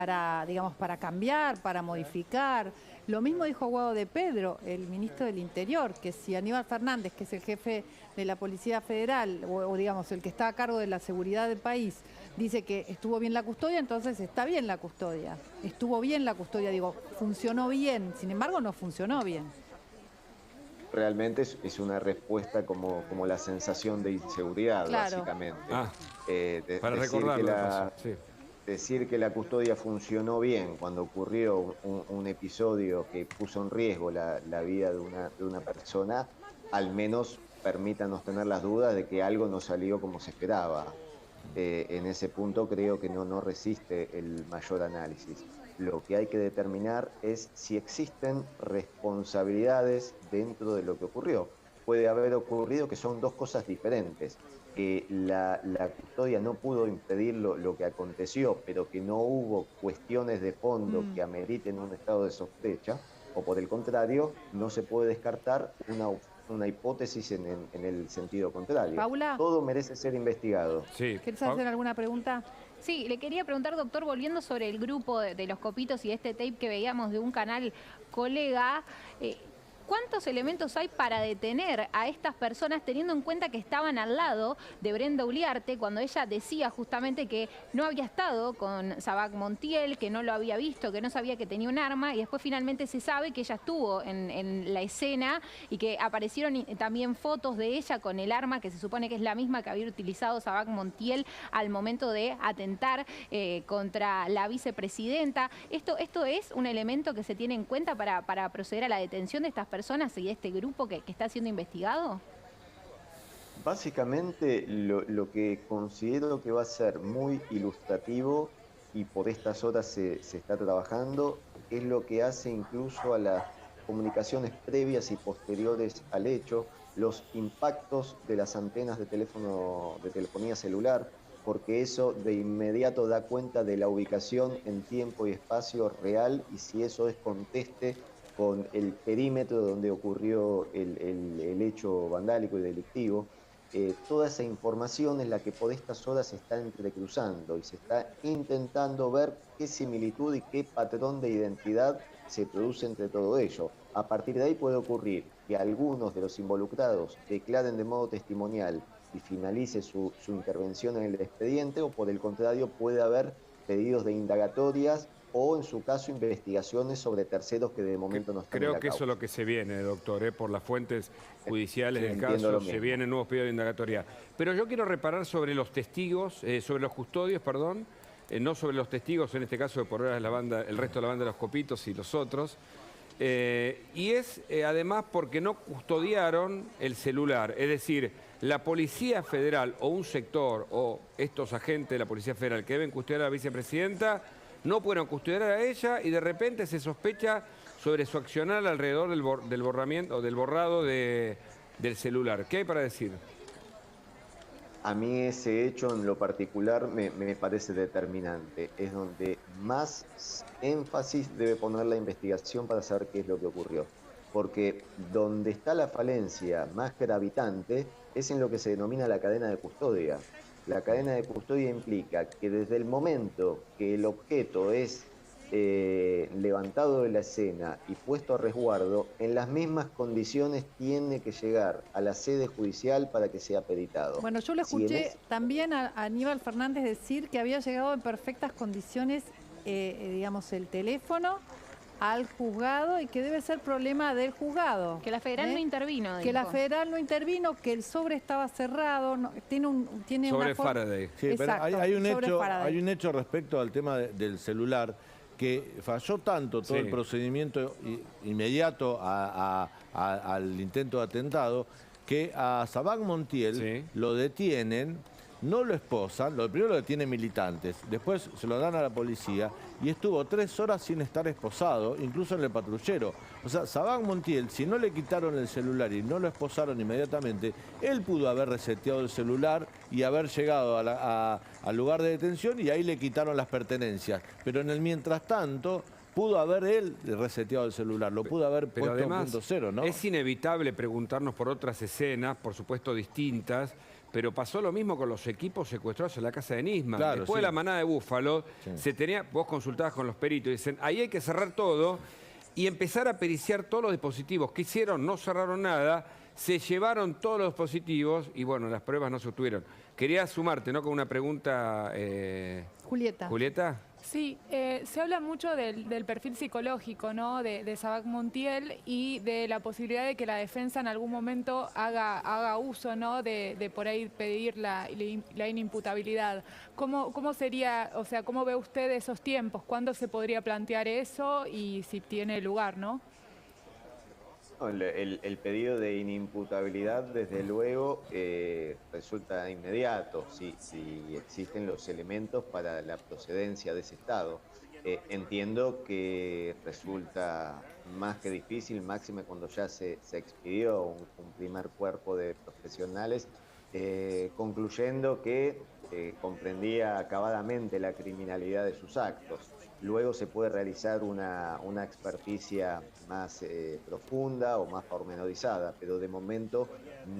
digamos, para cambiar, para modificar. Lo mismo dijo Guado de Pedro, el ministro del Interior, que si Aníbal Fernández, que es el jefe de la Policía Federal, o digamos, el que está a cargo de la seguridad del país, dice que estuvo bien la custodia, entonces está bien la custodia. Estuvo bien la custodia, digo, funcionó bien, sin embargo no funcionó bien. Realmente es una respuesta como la sensación de inseguridad, Claro. básicamente. Para Decir recordarlo, que de paso, sí. decir que la custodia funcionó bien cuando ocurrió un episodio que puso en riesgo la vida de una persona, al menos permítanos tener las dudas de que algo no salió como se esperaba. En ese punto creo que no resiste el mayor análisis. Lo que hay que determinar es si existen responsabilidades dentro de lo que ocurrió. Puede haber ocurrido que son dos cosas diferentes, que la custodia no pudo impedir lo que aconteció, pero que no hubo cuestiones de fondo que ameriten un estado de sospecha, o por el contrario, no se puede descartar una hipótesis en el sentido contrario. Paula, Todo merece ser investigado. Sí. ¿quieres hacer alguna pregunta? Sí, le quería preguntar, doctor, volviendo sobre el grupo de los copitos y este tape que veíamos de un canal colega, ¿cuántos elementos hay para detener a estas personas teniendo en cuenta que estaban al lado de Brenda Uliarte cuando ella decía justamente que no había estado con Sabac Montiel, que no lo había visto, que no sabía que tenía un arma y después finalmente se sabe que ella estuvo en la escena y que aparecieron también fotos de ella con el arma que se supone que es la misma que había utilizado Sabac Montiel al momento de atentar contra la vicepresidenta? ¿Esto es un elemento que se tiene en cuenta para proceder a la detención de estas personas y de este grupo que está siendo investigado? Básicamente lo que considero que va a ser muy ilustrativo y por estas horas se está trabajando es lo que hace incluso a las comunicaciones previas y posteriores al hecho, los impactos de las antenas de telefonía celular, porque eso de inmediato da cuenta de la ubicación en tiempo y espacio real y si eso es conteste con el perímetro donde ocurrió el hecho vandálico y delictivo. Toda esa información es la que por estas horas se está entrecruzando y se está intentando ver qué similitud y qué patrón de identidad se produce entre todo ello. A partir de ahí puede ocurrir que algunos de los involucrados declaren de modo testimonial y finalice su intervención en el expediente, o por el contrario puede haber pedidos de indagatorias o en su caso investigaciones sobre terceros que de momento no están en Creo la que eso causa. es lo que se viene, doctor, por las fuentes judiciales Sí, del entiendo caso, lo se mismo. vienen nuevos pedidos de indagatoria. Pero yo quiero reparar sobre los testigos, sobre los custodios, perdón, no sobre los testigos, en este caso por ahora es la banda, el resto de la banda de los copitos y los otros. Y es además porque no custodiaron el celular, es decir, la Policía Federal o un sector o estos agentes de la Policía Federal que deben custodiar a la vicepresidenta no pudieron custodiar a ella y de repente se sospecha sobre su accionar alrededor del borramiento o del borrado del celular. ¿Qué hay para decir? A mí ese hecho en lo particular me parece determinante. Es donde más énfasis debe poner la investigación para saber qué es lo que ocurrió. Porque donde está la falencia más gravitante es en lo que se denomina la cadena de custodia. La cadena de custodia implica que desde el momento que el objeto es levantado de la escena y puesto a resguardo, en las mismas condiciones tiene que llegar a la sede judicial para que sea peritado. Bueno, yo lo Si en escuché también a Aníbal Fernández decir que había llegado en perfectas condiciones, digamos, el teléfono al juzgado y que debe ser problema del juzgado. Que la federal no intervino, Que dijo. la federal no intervino, que el sobre estaba cerrado, tiene Sobre una forma... Faraday. Sí, Exacto, pero hay sobre un hecho respecto al tema del celular, que falló tanto todo Sí. el procedimiento inmediato al intento de atentado, que a Sabac Montiel Sí. lo detienen, no lo esposan, primero lo detienen militantes, después se lo dan a la policía y estuvo 3 horas sin estar esposado, incluso en el patrullero. O sea, Sabac Montiel, si no le quitaron el celular y no lo esposaron inmediatamente, él pudo haber reseteado el celular y haber llegado al lugar de detención y ahí le quitaron las pertenencias. Pero en el mientras tanto, pudo haber él reseteado el celular, lo pudo haber Pero puesto en además punto cero, ¿no? es inevitable preguntarnos por otras escenas, por supuesto distintas, pero pasó lo mismo con los equipos secuestrados en la casa de Nisman. Claro, Después de sí. la manada de Búfalo, Sí. vos consultabas con los peritos y dicen, ahí hay que cerrar todo y empezar a periciar todos los dispositivos. ¿Qué hicieron? No cerraron nada, se llevaron todos los dispositivos y bueno, las pruebas no se obtuvieron. Quería sumarte, ¿no? Con una pregunta, Julieta. Julieta. Sí, se habla mucho del perfil psicológico, ¿no? de Sabac Montiel y de la posibilidad de que la defensa en algún momento haga uso, ¿no? de por ahí pedir la inimputabilidad. ¿Cómo sería, o sea, cómo ve usted esos tiempos? ¿Cuándo se podría plantear eso y si tiene lugar, no? El pedido de inimputabilidad, desde luego, resulta inmediato si existen los elementos para la procedencia de ese Estado. Entiendo que resulta más que difícil, máxime cuando ya se expidió un primer cuerpo de profesionales, concluyendo que comprendía acabadamente la criminalidad de sus actos. Luego se puede realizar una experticia más profunda o más pormenorizada, pero de momento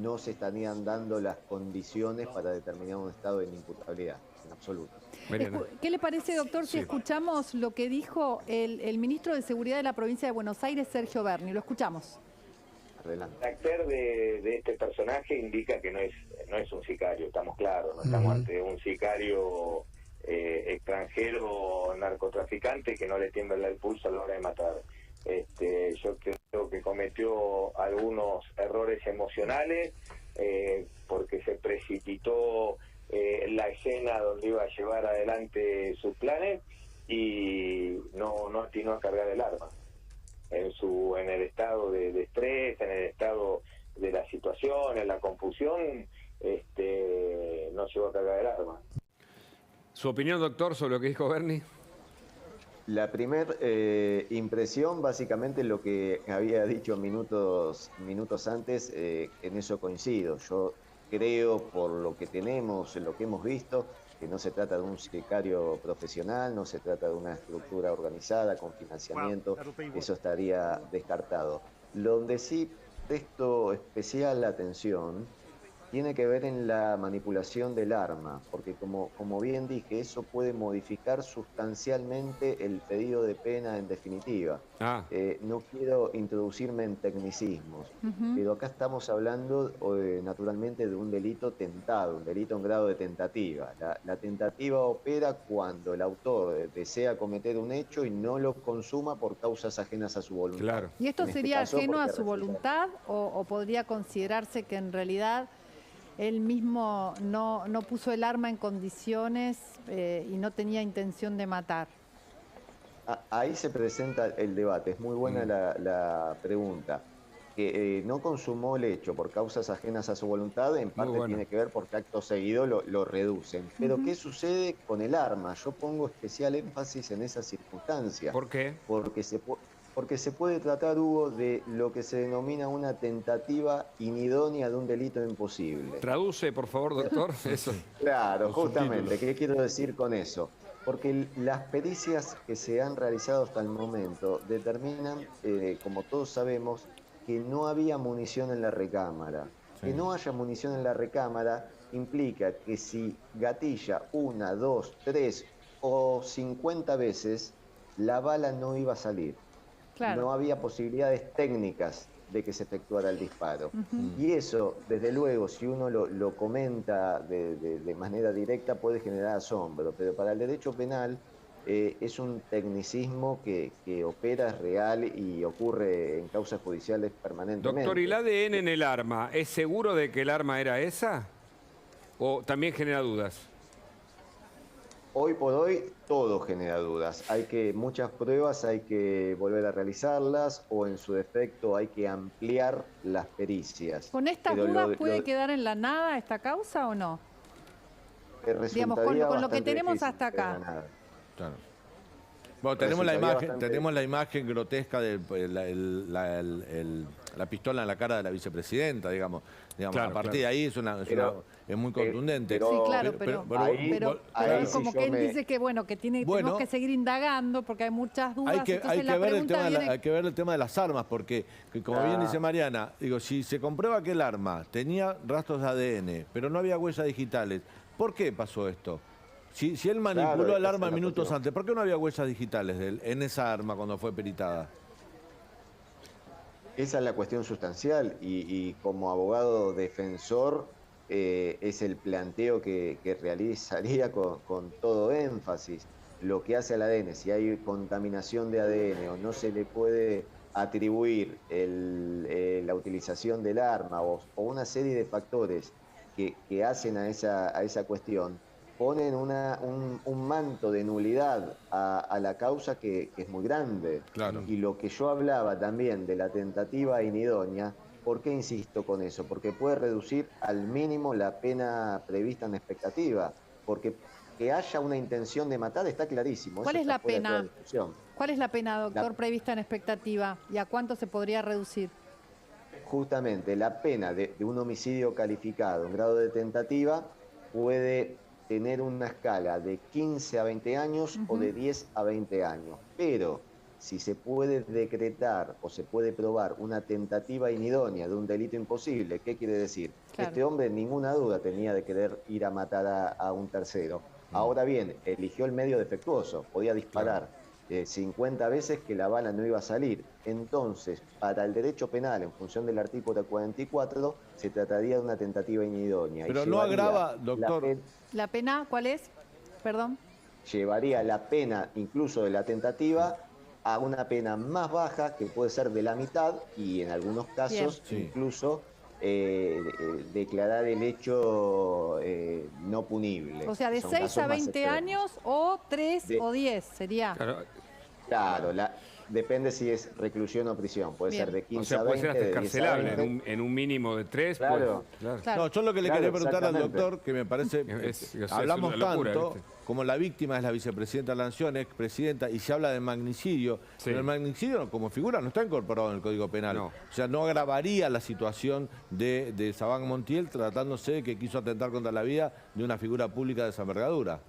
no se estarían dando las condiciones para determinar un estado de inimputabilidad, en absoluto. Mariana. ¿Qué le parece, doctor, si Sí. escuchamos lo que dijo el ministro de Seguridad de la provincia de Buenos Aires, Sergio Berni? Lo escuchamos. Adelante. El carácter de este personaje indica que no es un sicario, estamos claros, no estamos ante un sicario extranjero narcotraficante que no le tiembla el pulso a la hora de matar. Yo creo que cometió algunos errores emocionales porque se precipitó la escena donde iba a llevar adelante sus planes y no atinó a cargar el arma. En el estado de estrés, en el estado de la situación, en la confusión, no llegó a cargar el arma. ¿Su opinión, doctor, sobre lo que dijo Berni? La primera impresión, básicamente lo que había dicho minutos antes, en eso coincido. Yo creo, por lo que tenemos, lo que hemos visto, que no se trata de un sicario profesional, no se trata de una estructura organizada con financiamiento, eso estaría descartado. Donde sí presto especial atención tiene que ver en la manipulación del arma, porque como bien dije, eso puede modificar sustancialmente el pedido de pena en definitiva. No quiero introducirme en tecnicismos, pero acá estamos hablando naturalmente de un delito tentado, un delito en grado de tentativa. La tentativa opera cuando el autor desea cometer un hecho y no lo consuma por causas ajenas a su voluntad. Claro. ¿Y esto En este sería caso, ajeno a porque su voluntad o podría considerarse que en realidad él mismo no puso el arma en condiciones y no tenía intención de matar? Ahí se presenta el debate, es muy buena la pregunta. Que no consumó el hecho por causas ajenas a su voluntad, en parte tiene que ver porque acto seguido lo reducen. Pero ¿qué sucede con el arma? Yo pongo especial énfasis en esa circunstancia. ¿Por qué? Porque se puede tratar, Hugo, de lo que se denomina una tentativa inidónea de un delito imposible. Traduce, por favor, doctor. Eso. Claro, justamente. ¿Qué quiero decir con eso? Porque las pericias que se han realizado hasta el momento determinan, como todos sabemos, que no había munición en la recámara. Sí. Que no haya munición en la recámara implica que si gatilla 1, 2, 3 o 50 veces, la bala no iba a salir. Claro. No había posibilidades técnicas de que se efectuara el disparo. Y eso, desde luego, si uno lo comenta de manera directa, puede generar asombro, pero para el derecho penal es un tecnicismo que opera, es real y ocurre en causas judiciales permanentemente. Doctor, ¿y el ADN en el arma, es seguro de que el arma era esa? ¿O también genera dudas? Hoy por hoy todo genera dudas. Muchas pruebas hay que volver a realizarlas o en su defecto hay que ampliar las pericias. ¿Con estas dudas puede quedar en la nada esta causa o no? Digamos, con lo que tenemos hasta acá. Claro. Bueno, tenemos resultaría la imagen grotesca de la pistola en la cara de la vicepresidenta, digamos. Claro, A partir claro. de ahí es muy contundente. Sí, claro, pero ahí como sí que yo él me- dice que bueno, que tenemos que seguir indagando porque hay muchas dudas. Entonces la pregunta viene... hay que ver el tema de las armas, porque como bien dice Mariana, digo, si se comprueba que el arma tenía rastros de ADN, pero no había huellas digitales, ¿por qué pasó esto? Si él manipuló Claro, el arma esa es la minutos cuestión. antes, ¿por qué no había huellas digitales de él en esa arma cuando fue peritada? Esa es la cuestión sustancial y como abogado defensor es el planteo que realizaría con todo énfasis. Lo que hace al ADN, si hay contaminación de ADN o no se le puede atribuir la utilización del arma o una serie de factores que hacen a esa cuestión, ponen un manto de nulidad a la causa que es muy grande. Claro. Y lo que yo hablaba también de la tentativa inidónea, ¿por qué insisto con eso? Porque puede reducir al mínimo la pena prevista en expectativa, porque que haya una intención de matar está clarísimo. ¿Cuál eso es la está fuera de toda pena? discusión. ¿Cuál es la pena, doctor, La- prevista en expectativa? ¿Y a cuánto se podría reducir? Justamente la pena de un homicidio calificado en grado de tentativa puede tener una escala de 15 a 20 años o de 10 a 20 años. Pero si se puede decretar o se puede probar una tentativa inidónea de un delito imposible, ¿qué quiere decir? Claro. Este hombre ninguna duda tenía de querer ir a matar a un tercero. Ahora bien, eligió el medio defectuoso, podía disparar 50 veces que la bala no iba a salir. Entonces, para el derecho penal, en función del artículo 44, se trataría de una tentativa inidónea. Pero y no llevaría agrava, doctor. ¿La pena cuál es? Perdón. Llevaría la pena, incluso de la tentativa, a una pena más baja, que puede ser de la mitad, y en algunos casos Bien. Sí. incluso declarar el hecho no punible. O sea, de Son 6 casos a más 20 extremos. años o 3 De- o 10 sería. Claro, depende si es reclusión o prisión. Puede Bien. ser de O 15 sea, a puede 20, ser hasta de 10 a escarcelable 20. en un mínimo de 3. Claro. Claro. No, yo lo que le Claro, quería preguntar al exactamente. doctor, que me parece, Es hablamos una locura, tanto, ¿viste? como la víctima es la vicepresidenta de la Nación, expresidenta, y se habla de magnicidio, Sí. pero el magnicidio como figura no está incorporado en el Código Penal. No. O sea, no agravaría la situación de Saban Montiel tratándose de que quiso atentar contra la vida de una figura pública de esa envergadura.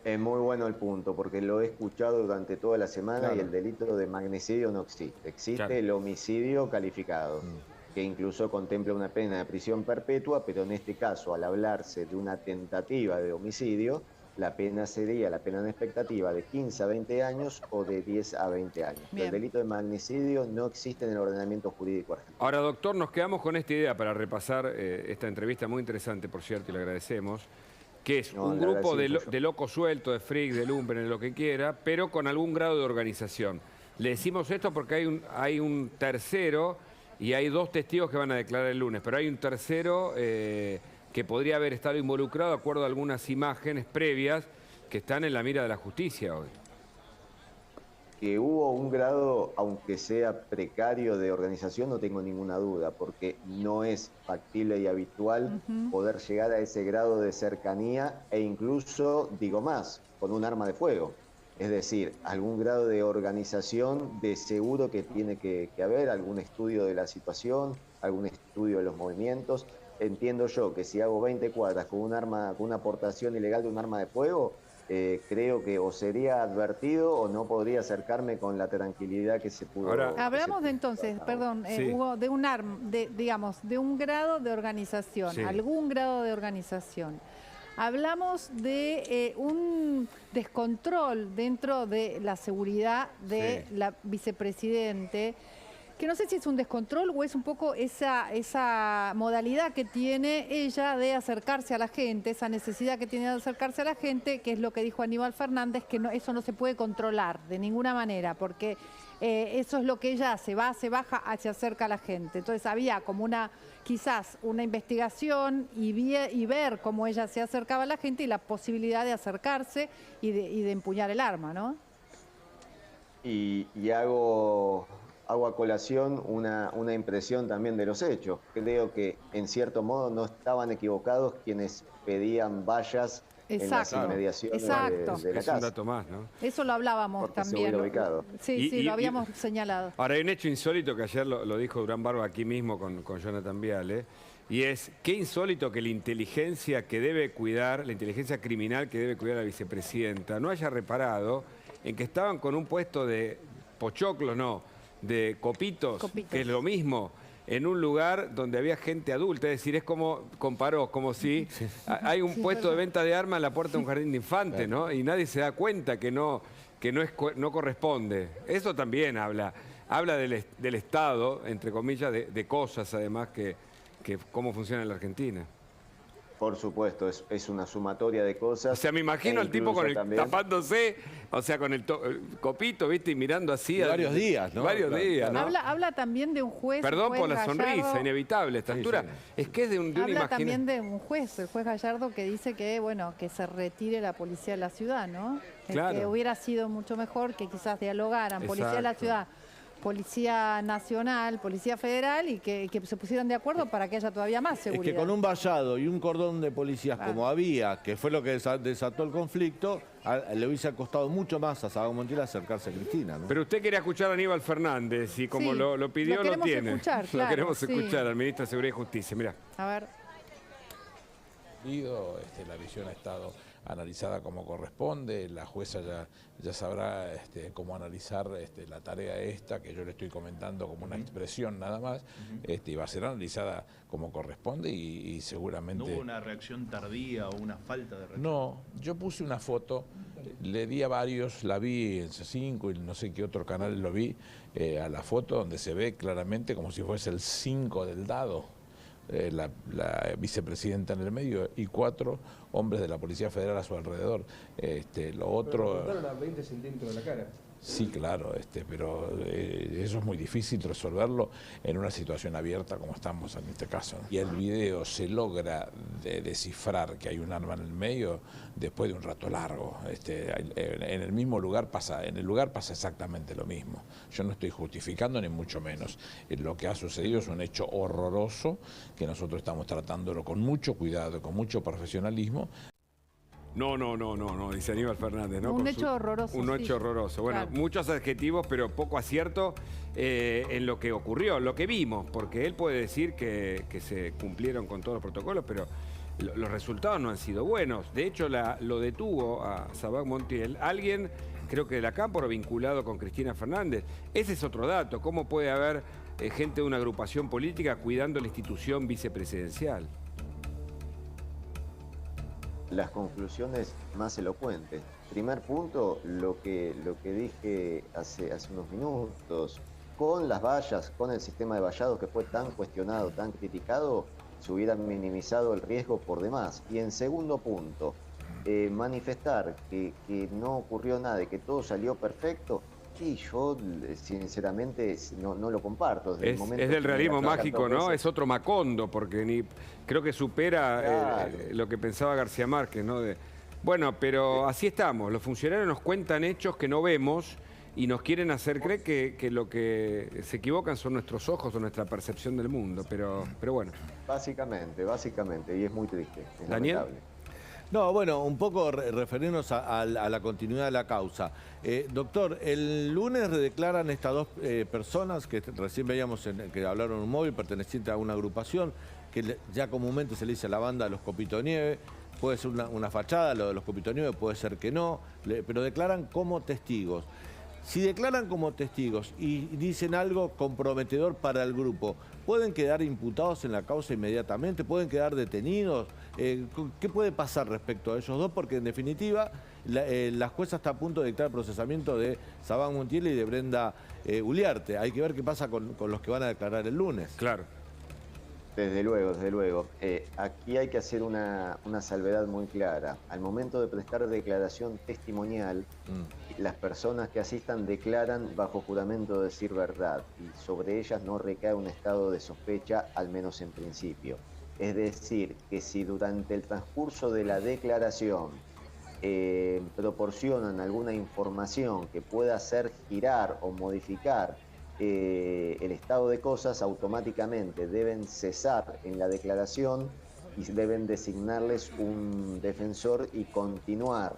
Es muy bueno el punto, porque lo he escuchado durante toda la semana Claro. y el delito de magnicidio no existe. Existe Claro. el homicidio calificado, que incluso contempla una pena de prisión perpetua, pero en este caso, al hablarse de una tentativa de homicidio, la pena sería la pena en expectativa de 15 a 20 años o de 10 a 20 años. Pero Bien. el delito de magnicidio no existe en el ordenamiento jurídico argentino. Ahora, doctor, nos quedamos con esta idea para repasar esta entrevista muy interesante, por cierto, y le agradecemos, que es No, un le grupo agradezco yo. de locos sueltos, de freak, de lumpen, de lo que quiera, pero con algún grado de organización. Le decimos esto porque hay un tercero y hay 2 testigos que van a declarar el lunes, pero hay un tercero que podría haber estado involucrado de acuerdo a algunas imágenes previas que están en la mira de la justicia hoy. Que hubo un grado, aunque sea precario, de organización, no tengo ninguna duda, porque no es factible y habitual poder llegar a ese grado de cercanía e incluso, digo más, con un arma de fuego. Es decir, algún grado de organización de seguro que tiene que haber, algún estudio de la situación, algún estudio de los movimientos. Entiendo yo que si hago 20 cuadras con un arma, con una aportación ilegal de un arma de fuego, creo que o sería advertido o no podría acercarme con la tranquilidad que se pudo. Ahora- Hablamos de entonces, perdón, Sí. Hugo, de un digamos, de un grado de organización, Sí. algún grado de organización. Hablamos de un descontrol dentro de la seguridad de Sí. la vicepresidente, que no sé si es un descontrol o es un poco esa modalidad que tiene ella de acercarse a la gente, esa necesidad que tiene de acercarse a la gente, que es lo que dijo Aníbal Fernández, que eso no se puede controlar de ninguna manera, porque eso es lo que ella hace, se baja, se acerca a la gente. Entonces había como quizás una investigación y ver cómo ella se acercaba a la gente y la posibilidad de acercarse y de empuñar el arma, ¿no? Y hago a colación una impresión también de los hechos. Creo que en cierto modo no estaban equivocados quienes pedían vallas en las Exacto, inmediaciones exacto. de la Es un casa. dato más, ¿no? Eso lo hablábamos Porque se también. hubiera ubicado. Sí, sí, lo habíamos señalado. Ahora, hay un hecho insólito que ayer lo dijo Durán Barba aquí mismo con Jonathan Viale, y es, qué insólito que la inteligencia que debe cuidar, la inteligencia criminal que debe cuidar a la vicepresidenta, no haya reparado en que estaban con un puesto de pochoclos, no, de copitos, que es lo mismo, en un lugar donde había gente adulta, es decir, es como, comparó, como si hay un puesto de venta de armas en la puerta de un jardín de infantes, ¿no? Y nadie se da cuenta que no corresponde. Eso también habla del Estado, entre comillas, de cosas además que cómo funciona en la Argentina. Por supuesto, es una sumatoria de cosas. O sea, me imagino al tipo con el también, tapándose, o sea, con el copito, ¿viste? Y mirando así. Varios días, ¿no? Varios días, ¿no? Habla también de un juez. Perdón juez por la Gallardo, sonrisa, inevitable a esta altura. sí. Es que es de una Habla imaginación. también de un juez, el juez Gallardo, que dice que, bueno, que se retire la policía de la ciudad, ¿no? Claro. Que hubiera sido mucho mejor que quizás dialogaran policía de la Exacto. ciudad, policía nacional, policía federal y que se pusieran de acuerdo para que haya todavía más Es seguridad. que con un vallado y un cordón de policías Claro. como había, que fue lo que desató el conflicto, le hubiese costado mucho más a Sabac Montiel acercarse a Cristina, ¿no? Pero usted quería escuchar a Aníbal Fernández y como Sí, lo pidió, lo lo queremos tiene. escuchar, Lo claro, queremos sí. escuchar al ministro de Seguridad y Justicia. Mirá. A ver. La visión ha estado analizada como corresponde, la jueza ya sabrá cómo analizar la tarea esta, que yo le estoy comentando como una expresión nada más, y va a ser analizada como corresponde y seguramente... ¿No hubo una reacción tardía o una falta de reacción? No, yo puse una foto, le di a varios, la vi en C5 y no sé qué otro canal lo vi, a la foto donde se ve claramente como si fuese el 5 del dado. La vicepresidenta en el medio y 4 hombres de la Policía Federal a su alrededor. Lo otro... Pero a 20 centímetros de la cara. Sí, claro, pero eso es muy difícil resolverlo en una situación abierta como estamos en este caso. Y el video se logra descifrar que hay un arma en el medio después de un rato largo. En el mismo lugar pasa, exactamente lo mismo. Yo no estoy justificando ni mucho menos. Lo que ha sucedido es un hecho horroroso que nosotros estamos tratándolo con mucho cuidado, con mucho profesionalismo. No, dice Aníbal Fernández. ¿no? Un hecho horroroso. Un sí. hecho horroroso. Bueno, Claro. muchos adjetivos, pero poco acierto en lo que ocurrió, lo que vimos, porque él puede decir que se cumplieron con todos los protocolos, pero los resultados no han sido buenos. De hecho, lo detuvo a Sabac Montiel alguien, creo que de la Cámpora, vinculado con Cristina Fernández. Ese es otro dato. ¿Cómo puede haber gente de una agrupación política cuidando la institución vicepresidencial? Las conclusiones más elocuentes. Primer punto, lo que dije hace unos minutos, con las vallas, con el sistema de vallado que fue tan cuestionado, tan criticado, se hubiera minimizado el riesgo por demás. Y en segundo punto, manifestar que no ocurrió nada y que todo salió perfecto, sí, yo sinceramente no lo comparto. Desde el Es momento del que realismo me la mágico, tantas ¿no? veces. Es otro Macondo, porque creo que supera Claro. lo que pensaba García Márquez, ¿no? Bueno, pero así estamos. Los funcionarios nos cuentan hechos que no vemos y nos quieren hacer creer que lo que se equivocan son nuestros ojos o nuestra percepción del mundo. Pero bueno. Básicamente, y es muy triste. Es Daniel. lamentable. No, bueno, un poco referirnos a la continuidad de la causa. Doctor, el lunes redeclaran estas dos personas que recién veíamos que hablaron en un móvil perteneciente a una agrupación que ya comúnmente se le dice a la banda de los Copitos de Nieve. Puede ser una fachada, lo de los Copitos de Nieve, puede ser que no, pero declaran como testigos. Si declaran como testigos y dicen algo comprometedor para el grupo, ¿pueden quedar imputados en la causa inmediatamente? ¿Pueden quedar detenidos? ¿Qué puede pasar respecto a ellos dos? Porque en definitiva la jueza está a punto de dictar el procesamiento de Sabac Montiel y de Brenda Uliarte. Hay que ver qué pasa con los que van a declarar el lunes. Claro. Desde luego. Aquí hay que hacer una salvedad muy clara. Al momento de prestar declaración testimonial, las personas que asistan declaran bajo juramento de decir verdad y sobre ellas no recae un estado de sospecha, al menos en principio. Es decir, que si durante el transcurso de la declaración proporcionan alguna información que pueda hacer girar o modificar el estado de cosas, automáticamente deben cesar en la declaración y deben designarles un defensor y continuar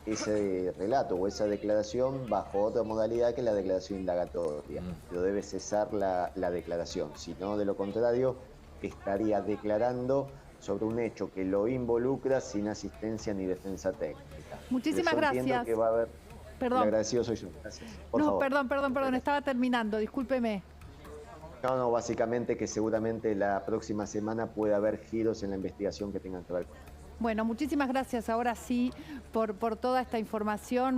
ese relato o esa declaración bajo otra modalidad que la declaración indagatoria. Pero debe cesar la declaración, si no, de lo contrario, estaría declarando sobre un hecho que lo involucra sin asistencia ni defensa técnica. Muchísimas gracias. Entiendo que va a haber... Perdón. El agradecido soy yo. Gracias. Por favor. Perdón, estaba terminando, discúlpeme. No, básicamente que seguramente la próxima semana puede haber giros en la investigación que tengan que ver con... Bueno, muchísimas gracias ahora sí por toda esta información.